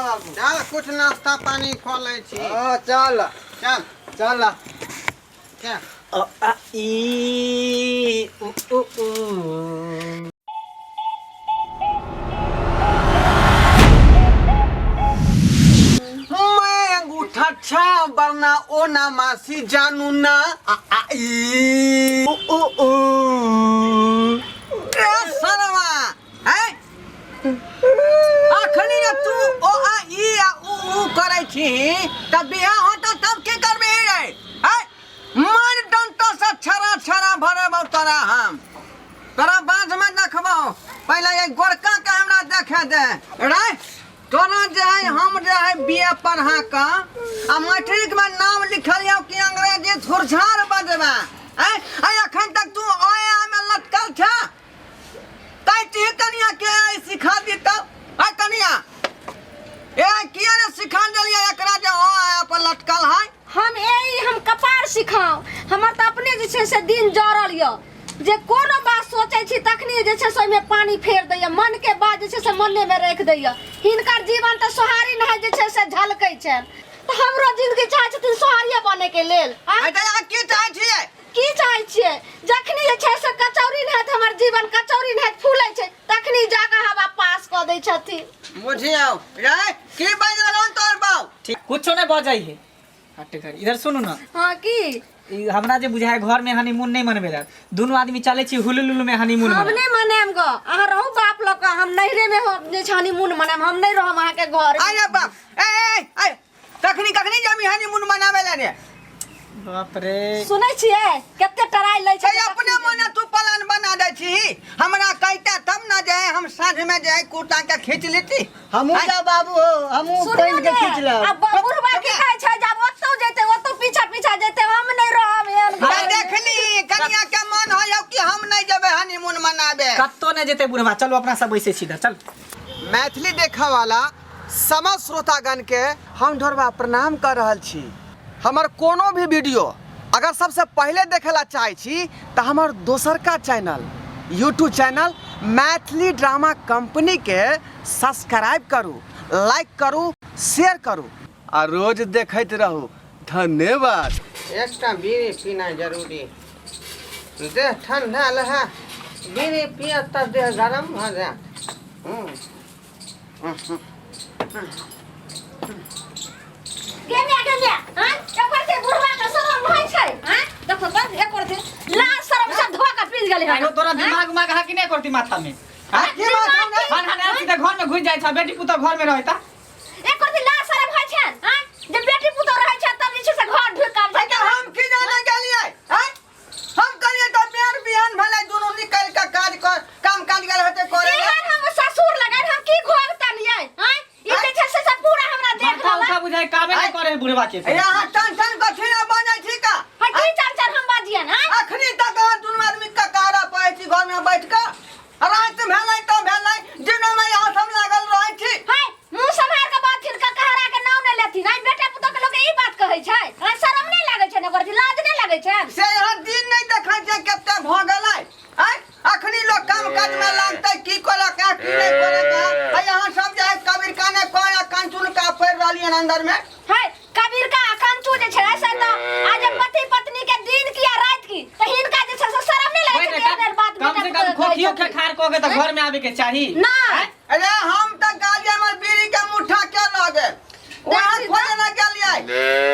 बाबू चल कुछ नाश्ता पानी खा ले छी। चल चल चल चल मैं अंगूठा छा वरना ओ ना मासी जानू ना सरवा है अखनी तू ओ आ ई आ उ करे छी त बियाह होता तब के करबे रे है मन डंटो से छरा छरा भरे बौ तोरा हम तोरा बाज में देखबो पहले ये गोरका के हमरा देखे दे रे तोरा जे है हम जे है बीए पढ़ा का आ मैट्रिक में नाम लिखल यौ कि अंग्रेजी झुरझार बजबा है अखन तक तू ओया में लटकल छ तै ती कनिया के सिखा दी तब है कनिया ए किया ने सिखा देलिए एकरा जे ओया पर लटकल है हम कपार सिखाओ हमर त अपने जे छै से दिन जरल य जे कोनो बात सोचे छी तखनी जे छै से ओमे पानी फेर दैय मन के बात जे छै से मने में रख दैय हिनकर जीवन त सोहारी न जे छै से झलकै छै त हमरो जिंदगी चाहै छथिन सोहारिये बने के लेल की चाहै छियै की चाहै छियै जखनी जे छै से कचौरी न है हमर जीवन कचौरी न है फूलै छै तखनी जाके हवा पास क दै छथिन बुझियो रे की बजलन तोर बाऊ ठीक कुछो नहीं बजाई है हटे कर इधर सुनो ना। हां की हमरा जे बुझाय घर में हनीमून नहीं मनबे ला दोनों आदमी चले छी हुलुलुलु में हनीमून हम नहीं मनाम ग अहाँ रहू बाप लोग हम नहिरे में हम जे हनीमून मनाम हम नहीं रहम अहाँ के घर आया बाप ए कखनी जमी हनीमून मनावे ला रे बाप रे सुनै छियै केते टराई लै छै अपने मने तू प्लान बना दे छी हमरा कहता तब ना जाए हम साँझ में जाए कुर्ता के खींच लेती हमू जा बाबू हमू पेंट के खींच ले अब बुढ़वा के कहै छै जब ओतौ जेते ओतौ पीछा जेते हम नहीं रहब एहन देखली कनिया के मन होय कि हम नहीं जेबे हनीमून मनाबे कत्तो नहीं जेते बुढ़वा चलो अपना सब वैसे सीधा चल। मैथिली देखा वाला समस्त श्रोतागण के हम ढोरबा प्रणाम कर रहल छी। हमर कोनो भी वीडियो अगर सबसे पहले देखेला चाहे छी तो हमार दोसर का channel YouTube channel Maithili drama company के सब्सक्राइब करू लाइक करू शेयर करू और रोज देखते रहू। धन्यवाद। एक्स्ट्रा बीड़ी पीना जरूरी देह ठंडा लहा बीड़ी पिया तब देह गरम हो जाए। गेमिया हां एकर के बुढ़वा के शरम होय छै हां देखो बस एकर के लाज शरम से धोआ का पीस गेले आइनो तोरा दिमाग में कहा कि नहीं करती माथा में हां की बात है खाना सीधे घर में घुस जाय छ बेटी पुतो घर में रहता एकर के लाज शरम होय छै हां जब बेटी पुतो रहै छै तब जे छै से घर ढुक काम छै हम की जाने गेलिए हां हम करिए तो बेर बिहान भले दोनों निकल के काज कर काम काज गल होते करे हम ससुर लगा हम की घोगता लिए हां ई जे छै से पूरा हमरा देख उठा बुझाय कामे नहीं करे बुढ़वा के यहाँ टेंशन कथी ना बने छी का हां की चार हम बाजिए ना अखनी तक दोनों आदमी का कारा पाए छी घर में बैठ के रात भेलै तो भेलै दिन में यहाँ सब लागल रहै छी हां मुंह संभाल के बात फिर का कहरा के नाम नहीं लेती नहीं बेटा पुतो के लोग ई बात कहै छै शरम नहीं लागे छै ने ओकर लाज नहीं लागे छै से यहाँ दिन नहीं देखै छै केते भ गेलै अखनी लोग काम काज में लागतै की करे का की नहीं करे का यहाँ सब जे कबीर काने कोया कांचुल का फेर रहलियन अंदर में है कबीर का कांचू जे छै ऐसा तो आज पति पत्नी के दिन की या रात की तो हिनका जे छै शरम नहीं लागे छै देर बात कम से कम खोखियो के खार को के तो घर में आवे के चाही ना अरे हम त गाली हमर बीड़ी के मुठा के लागे वहां खोजे ना गेलिए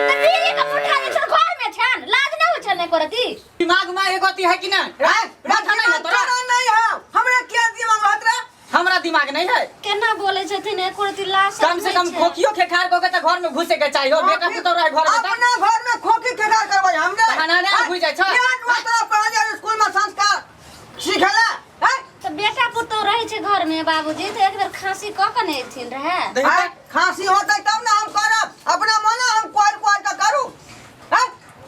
तो बीड़ी का मुठा जे छै घर में छन लाज नहीं हो छै ने करती दिमाग में एगोती है कि ना माथा नहीं है तोरा नहीं है हमरा क्या दिमाग रहत रे हमरा दिमाग नहीं है केना बोले छथिन एक करती लाज कम से कम खोखियो के खार को के तो घर में घुसे के चाहिए बेटा पुतो रहे घर में अपना घर में खोखी के खार करबै हमरे खाना नहीं घुस जाय छ ज्ञान मात्रा पढ़ा स्कूल में संस्कार सिखला है तो बेटा पुतो रहे छै घर में बाबूजी तो एक बेर खांसी क के नहीं थिन रहे खांसी होतै तब ना हम करब अपना मन हम कोल का करू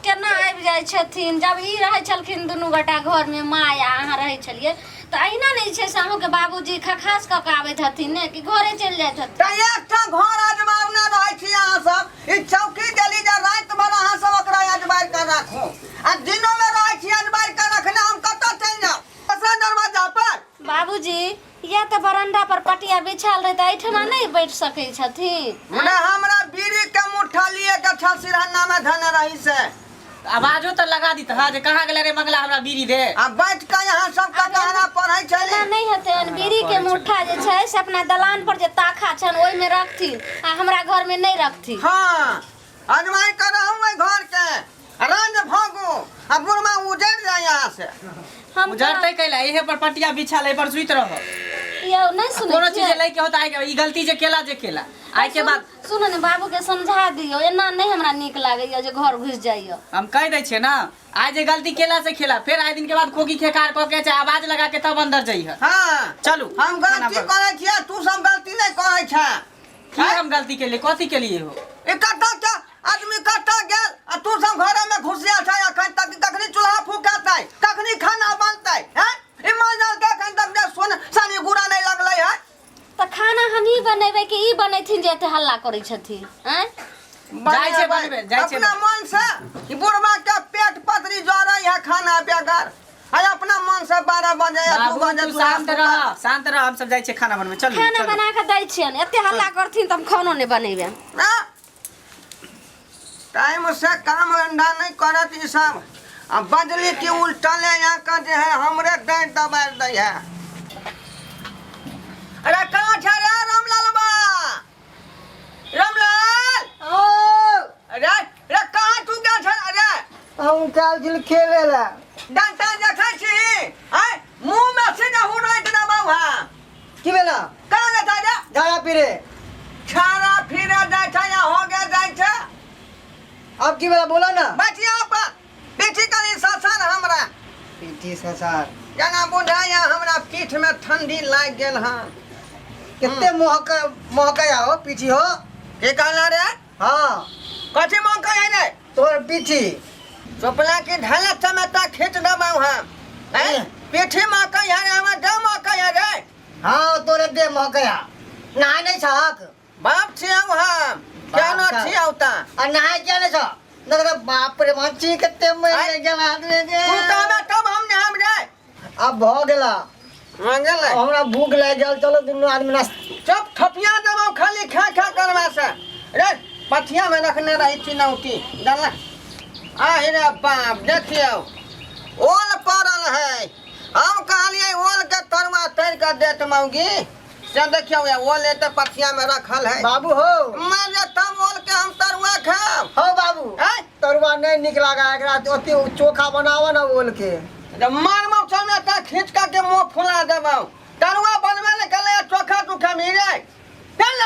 केना आबि जाय छथिन जब ई रहे छलखिन दुनू गोटा घर में माया अहाँ रहे छलिए तो अहिना नहीं छै से अहूँ के बाबूजी खखास क के आबैत हथिन ने कि घरे चल जाइत हथिन त एकटा घर अजमावना रहै छी अहाँ सब ई चौकी देली जे रात भर अहाँ सब ओकरा अजमार कर राखू आ दिनो में रहै छी अजमार कर रखने हम कत चल जाऊ पसंद दरवाजा पर बाबूजी भैया तो बरंडा पर पटिया बिछाल रहे त ऐठना नहीं बैठ सकै छथिन। मुने हमरा बीड़ी के मुठा लिए के छ सिरहना में धन रही से आवाजो तो लगा दी था जे कहाँ गेले रे मंगला हमरा बीड़ी दे। आ बैठ के यहाँ सब का कहना पढ़ै छै एना नहीं हते बीड़ी के मुठ्ठा जे छै से अपना दलान पर जे ताखा छन ओइ में रखथिन आ हमरा घर में नहीं रखथिन। हां अजमाई करहूं मैं घर के रंज भागो आ बुरमा उजड़ जाए यहाँ से। हम उजड़ते कैला इहे पर पटिया बिछाल पर सुइत रह। ये नहीं सुनै कोनो चीज लै के होता है ई गलती जे केला आई के बाद सुन ने बाबू के समझा दियो एना नहीं हमरा नीक लागैया जे घर घुस जाइयो। हम कह दै छियै ना आज जे गलती केला से खेला फिर आए दिन के बाद खोकी खेकार क के चाहे आवाज लगा के तब अंदर जइह। हां चलू हम गलती करे छियै तू सब गलती नहीं करे छ। की हम गलती के लिए कथी के लिए हो इकट्ठा के आदमी कट्ठा गेल आ तू सब घर में घुसिया छै अखन तक कखनी चूल्हा फूकातै कखनी खाना बनतै हैं ई मजल के अखन तक जे सोन सानी गुड़ा नहीं लगलै है त खाना हम ही बनेबै कि ई बनैथिन जे एते हल्ला करै छथिन हैं। जाय छै बनबे जाय छै अपना मन से ई बुढ़वा के पेट पतरी जरै है खाना बेगर है अपना मन से 12 बजे या 2 बजे तू शांत रह हम सब जाय छै खाना बनबे। चलू खाना बना के दै छियन एते हल्ला करथिन त हम खानो नहीं बनेबै ना टाइम से काम धंधा नहीं करत ई सब अब बजली की उल्टा ले यहाँ का जे है हमरे डांट दबाड़ दै है। अरे कहाँ छ रे रामलाल बा रामलाल ओ अरे रे कहाँ तू गेल छ अरे हम काल जिल खेले ला डंटा देखै छी हैं मुंह में से न हुरैत न बाबा की बेला कहाँ गेल रे झाड़ा पीरे छारा फिरे जाय छ या हो गए जाय छ अब की बेला बोला ना बैठिया पर पीठी करी ससर हमरा पीठी ससार जना बुझाया हमरा पीठ में ठंडी लाग गेल हां कितने महका हो पीठी हो के कहला रे हाँ कथी मौका है रे तोर पीठी चोपला के ढाला चमता खींच दबाऊ हम हैं पीठी मौका है रे हमरा दम मौका है रे हाँ तोरे दे महका नहाय नहीं छक बाप छियौ हम क्या न छियौता आ नहाय क्या नहीं छ नगर बाप रे माची कितने में गेल आदमी के तू कहबे तब हम ने हम रे अब भ गेला मंगल हमरा भूख लाग गेल चलो दुनू आदमी ना चुप थपिया दबाऊ खाली खा खा करवा से रे पथिया में रखने रही चिनौती डाला आ रे बाप देखियो ओल पड़ल है हम कहलिए ओल के तरुआ तर के देत मौगी से देखियो ये ओल एते पथिया में रखल है बाबू हो मैं जे तब ओल के हम तरुआ खाब हो बाबू हैं तरुआ नहीं निक लागा एकरा ओते चोखा बनावा ना ओल के जब मार मौ समय तक खींच का के मुंह फुला देबौ तरुआ बनवे ले कले चोखा चोखा मिले चल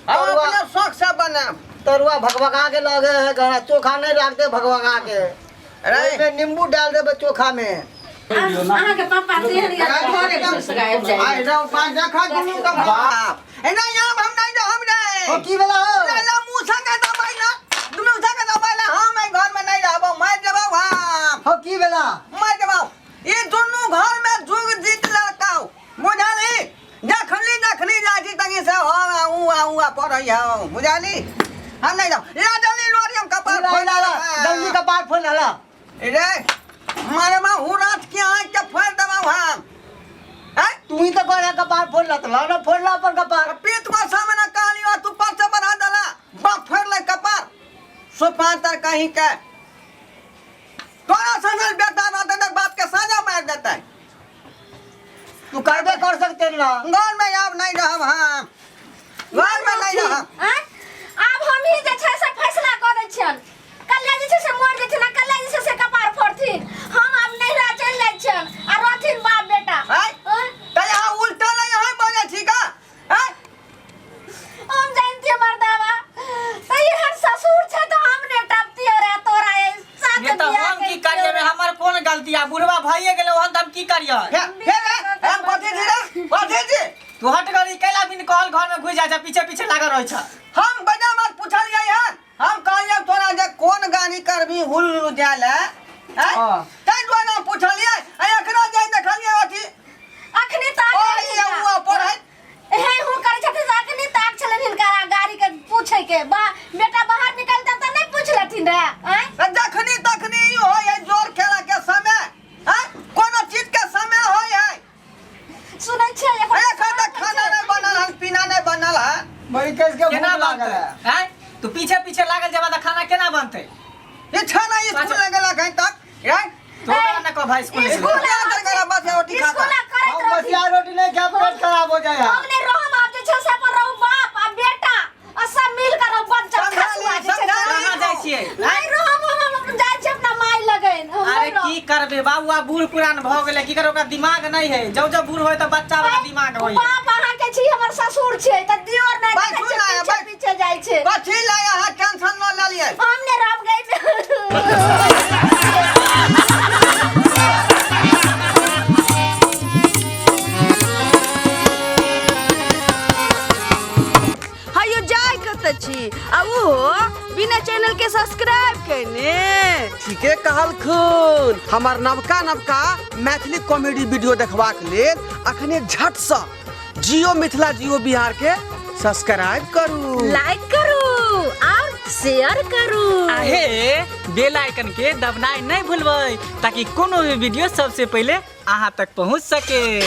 और तरुआ- अपने शौक से बनाब तरुआ भगभगा के लगे है घरा चोखा नहीं रखते भगभगा के अरे उसमें नींबू डाल देबे चोखा में अहाँ के पापा तेहन या गायब जाय आई जाओ पा देखा दुनू का बाप एना याम हम नहीं जो हम रे हो की बेला हो ला मुंह संगे दबाई ना दुनू संगे दबाई ना हम ए घर में नहीं रहबो मैं देबौ हम हो की बेला मैं देबौ ई दुनू घर में जुग जीत लड़काओ बुझाली जखनी जाजी तंगी से हो आऊ पड़ई हो बुझाली हम नहीं जाओ ला जल्दी लोरी हम कपार फोड़ जल्दी कपार फोड़ ला रे मारे मां हुरात के आंख के फोड़ दबाऊ हम हैं तू ही तो कहला कपार फोड़ ला तो लाना फोड़ ला पर कपार पीठ में सामने काली और तू पर से बढ़ा दला बाप फोड़ ले कपार सुपातर कहीं के तोरा संगल बेटा रहते न बाप के साजा मार देता है तू कायदे कर सकते ना घर में अब नहीं रहब हम घर में नहीं रहब आब हम ही जे छै से फैसला कर दै छियन कल्ला जे छै से मर जेथिन कल्ला जे छै से कपार फोड़थिन हम अब नहीं रह चल जाइ छियन आ रहथिन बाप बेटा हैं त यहाँ उल्टा ले यहाँ बजे ठीक है हम जानती मर्दावा तो ये हर ससुर छै तो हमने टपती और तोरा साथ ये तो हम की करिए में हमर कोन गलती आ बुढ़वा भइए गेले ओहन हम की करिए हम पति जी तू हट गई कैला बिन कहल घर में घुस जा पीछे पीछे लागल रहै छ हम बजा मत पूछलिए यार हम कहलिए तोरा जे कोन गाड़ी करबी हुल जाले हैं हां तै द्वारा पूछलिए आ एकरा जे देखलिए अथी अखनी ताक ओ ये हुआ पढ़ै हे हूं करे छथिन अखनी ताक छलन हिनका गाड़ी के पूछे के बा बेटा बाहर निकलता त नहीं पूछ लथिन रे हैं जखनी तखनी ई होय है जोर खेला के समय हैं कोनो चीज के समय होय है सुनै बड़ी केस के केना भूख लागल बनते है। हैं तू पीछे पीछे लागल जब त खाना केना बनते ये छाना स्कूल लगला कहीं तक यार तो ना को भाई स्कूल में स्कूल क्या कर गया बस रोटी खाता स्कूल करत हम रहती बसिया रोटी नहीं खा पेट खराब हो जाए हमने रहम आप जे छै से अपन रहू बाप आ बेटा आ सब मिल कर रहू बच्चा खसुआ जे छै कहां जाय छियै नहीं रहम हम जाय छै अपना माय लगन हम अरे की करबे बाबू आ बूढ़ पुरान भ गेले की करे ओकरा दिमाग नहीं है जब जब बूढ़ होय त बच्चा वाला दिमाग होय बाप अहाँ के छी हमर ससुर छै त दियोर नहीं भाई देखे सुन आया, छै भाई। पीछे जाय छै कथी लाया है टेंशन न ले लिए हमने राम गई हायो जाय कत छी आ वो बिना चैनल के सब्सक्राइब करने ठीके कहल खून हमार नवका नवका मैथिली कॉमेडी वीडियो देखबाक लेल अखने झट से जियो मिथिला जियो बिहार के सब्सक्राइब करू लाइक करू और शेयर करू आहे बेल आइकन के दबनाई नहीं भूलबै ताकि कोनो भी वीडियो सबसे पहले अहाँ तक पहुंच सके।